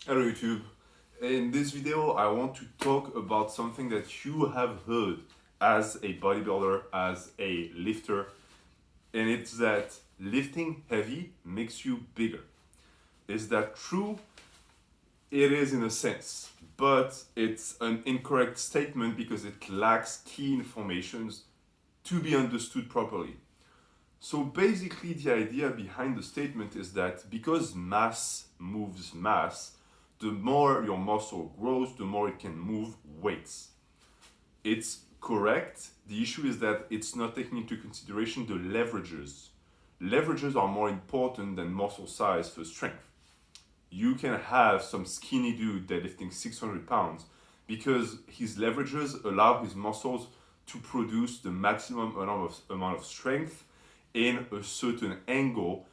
Hello YouTube. In this video, I want to talk about something that you have heard as a bodybuilder, as a lifter, and it's that lifting heavy makes you bigger. Is that true? It is in a sense, but it's an incorrect statement because it lacks key informations to be understood properly. So basically, the idea behind the statement is that because mass moves mass, the more your muscle grows, the more it can move weights. It's correct. The issue is that it's not taking into consideration the leverages. Leverages are more important than muscle size for strength. You can have some skinny dude deadlifting 600 pounds because his leverages allow his muscles to produce the maximum amount of strength in a certain angle,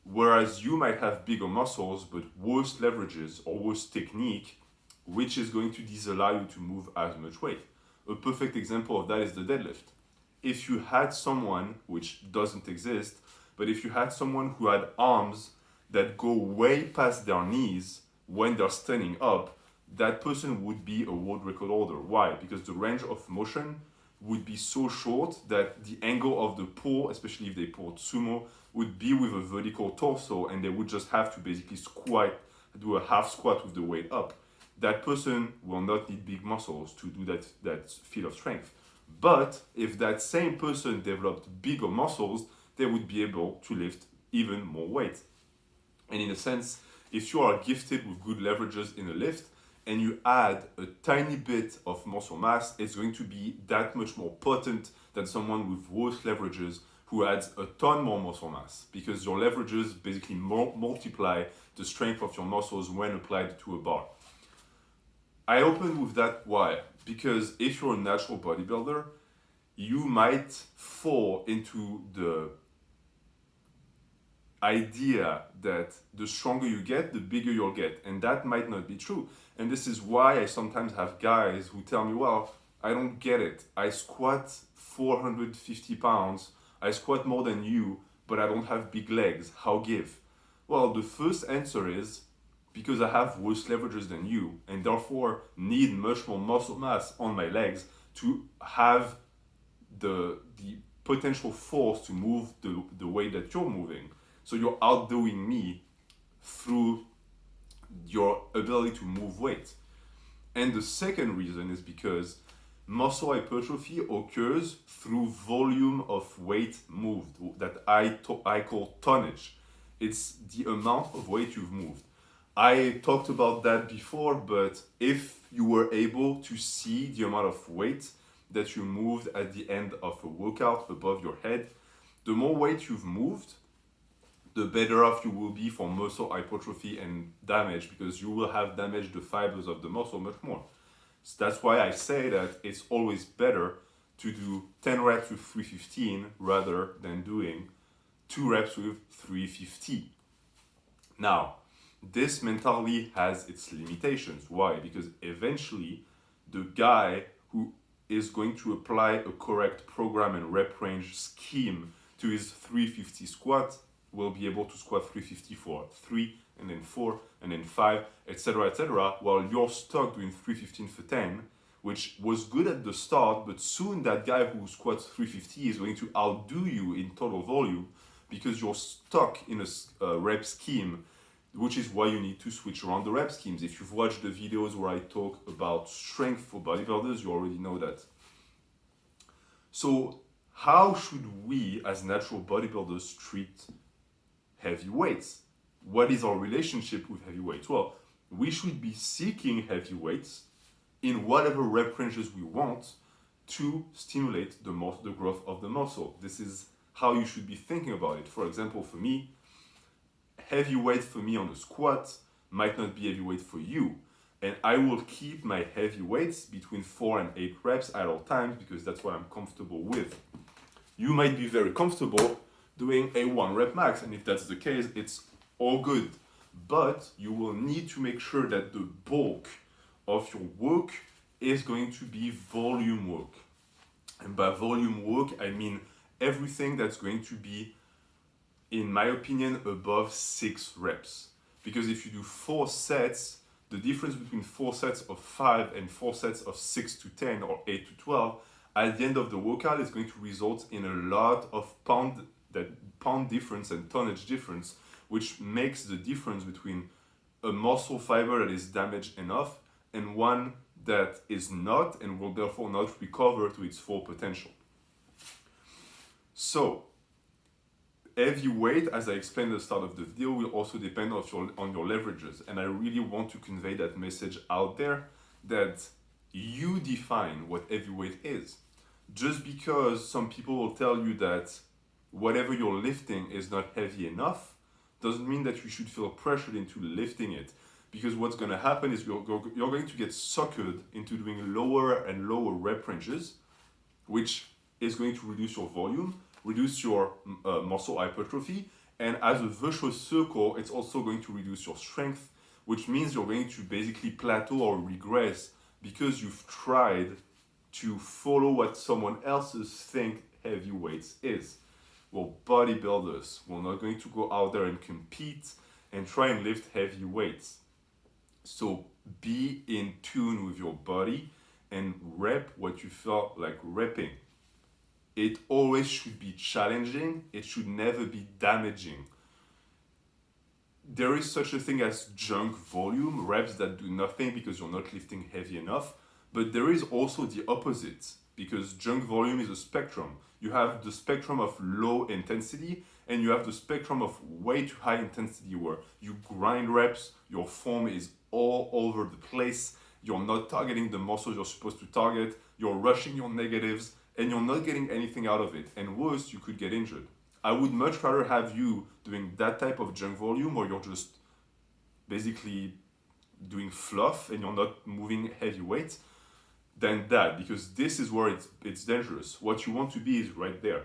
whereas you might have bigger muscles but worse leverages or worse technique, which is going to disallow you to move as much weight. A perfect example of that is the deadlift. If you had someone, which doesn't exist, but if you had someone who had arms that go way past their knees when they're standing up, that person would be a world record holder. Why? Because the range of motion would be so short that the angle of the pull, especially if they pulled sumo, would be with a vertical torso, and they would just have to basically squat, do a half squat with the weight up. That person will not need big muscles to do that feat of strength. But if that same person developed bigger muscles, they would be able to lift even more weight. And in a sense, if you are gifted with good leverages in a lift and you add a tiny bit of muscle mass, it's going to be that much more potent than someone with worse leverages who adds a ton more muscle mass, because your leverages basically multiply the strength of your muscles when applied to a bar. I open with that. Why? Because if you're a natural bodybuilder, you might fall into the idea that the stronger you get, the bigger you'll get. And that might not be true. And this is why I sometimes have guys who tell me, well, I don't get it. I squat 450 pounds, I squat more than you, but I don't have big legs. How give? Well, the first answer is because I have worse leverages than you, and therefore need much more muscle mass on my legs to have the potential force to move the way that you're moving. So you're outdoing me through your ability to move weight. And the second reason is because muscle hypertrophy occurs through volume of weight moved that I call tonnage. It's the amount of weight you've moved. I talked about that before, but if you were able to see the amount of weight that you moved at the end of a workout above your head, the more weight you've moved, the better off you will be for muscle hypertrophy and damage, because you will have damaged the fibers of the muscle much more. So that's why I say that it's always better to do 10 reps with 315 rather than doing 2 reps with 350. Now, this mentality has its limitations. Why? Because eventually, the guy who is going to apply a correct program and rep range scheme to his 350 squat will be able to squat 350 for 3 and then 4 and then 5, etc., while you're stuck doing 315 for 10, which was good at the start, but soon that guy who squats 350 is going to outdo you in total volume because you're stuck in a rep scheme, which is why you need to switch around the rep schemes. If you've watched the videos where I talk about strength for bodybuilders, you already know that. So how should we as natural bodybuilders treat heavy weights? What is our relationship with heavy weights? Well, we should be seeking heavy weights in whatever rep ranges we want to stimulate the growth of the muscle. This is how you should be thinking about it. For example, for me, heavy weight for me on the squat might not be heavy weight for you. And I will keep my heavy weights between 4 and 8 reps at all times because that's what I'm comfortable with. You might be very comfortable doing a 1 rep max, and if that's the case, it's all good. But you will need to make sure that the bulk of your work is going to be volume work. And by volume work, I mean everything that's going to be, in my opinion, above 6 reps. Because if you do 4 sets, the difference between 4 sets of 5 and 4 sets of 6 to 10 or 8 to 12 at the end of the workout is going to result in a lot of pound difference and tonnage difference, which makes the difference between a muscle fiber that is damaged enough and one that is not and will therefore not recover to its full potential. So, heavy weight, as I explained at the start of the video, will also depend on your leverages. And I really want to convey that message out there that you define what heavyweight is. Just because some people will tell you that whatever you're lifting is not heavy enough, doesn't mean that you should feel pressured into lifting it. Because what's going to happen is you're going to get suckered into doing lower and lower rep ranges, which is going to reduce your volume, reduce your muscle hypertrophy, and as a virtuous circle, it's also going to reduce your strength, which means you're going to basically plateau or regress because you've tried to follow what someone else's think heavy weights is. Well, bodybuilders, we're not going to go out there and compete and try and lift heavy weights. So be in tune with your body and rep what you feel like repping. It always should be challenging. It should never be damaging. There is such a thing as junk volume, reps that do nothing because you're not lifting heavy enough. But there is also the opposite, because junk volume is a spectrum. You have the spectrum of low intensity and you have the spectrum of way too high intensity where you grind reps, your form is all over the place, you're not targeting the muscles you're supposed to target, you're rushing your negatives, and you're not getting anything out of it. And worse, you could get injured. I would much rather have you doing that type of junk volume where you're just basically doing fluff and you're not moving heavy weights than that, because this is where it's dangerous. What you want to be is right there,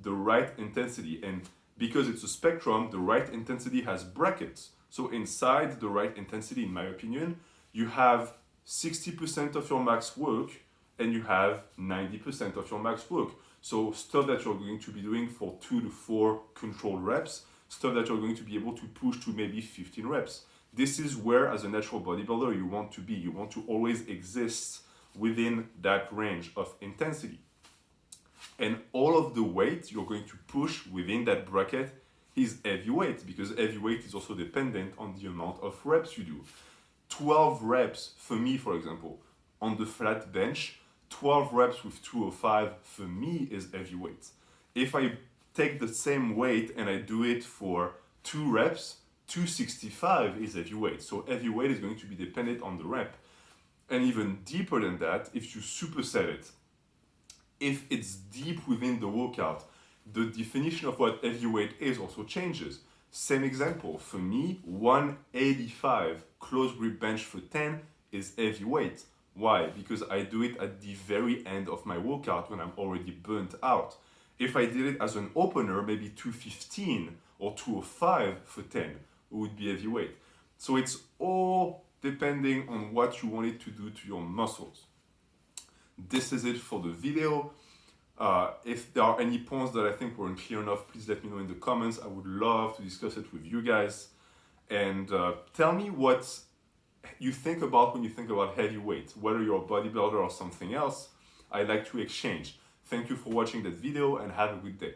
the right intensity. And because it's a spectrum, the right intensity has brackets. So inside the right intensity, in my opinion, you have 60% of your max work and you have 90% of your max work. So stuff that you're going to be doing for 2 to 4 controlled reps, stuff that you're going to be able to push to maybe 15 reps. This is where, as a natural bodybuilder, you want to be. You want to always exist within that range of intensity. And all of the weight you're going to push within that bracket is heavy weight, because heavy weight is also dependent on the amount of reps you do. 12 reps, for me, for example, on the flat bench, 12 reps with 205 for me is heavy weight. If I take the same weight and I do it for 2 reps, 265 is heavy weight. So heavy weight is going to be dependent on the rep. And even deeper than that, if you superset it, if it's deep within the workout, the definition of what heavy weight is also changes. Same example, for me, 185 close grip bench for 10 is heavy weight. Why? Because I do it at the very end of my workout when I'm already burnt out. If I did it as an opener, maybe 215 or 205 for 10, it would be heavy weight. So it's all depending on what you want it to do to your muscles. This is it for the video. If there are any points that I think weren't clear enough, please let me know in the comments. I would love to discuss it with you guys. And tell me what you think about when you think about heavy weight, whether you're a bodybuilder or something else. I'd like to exchange. Thank you for watching that video and have a good day.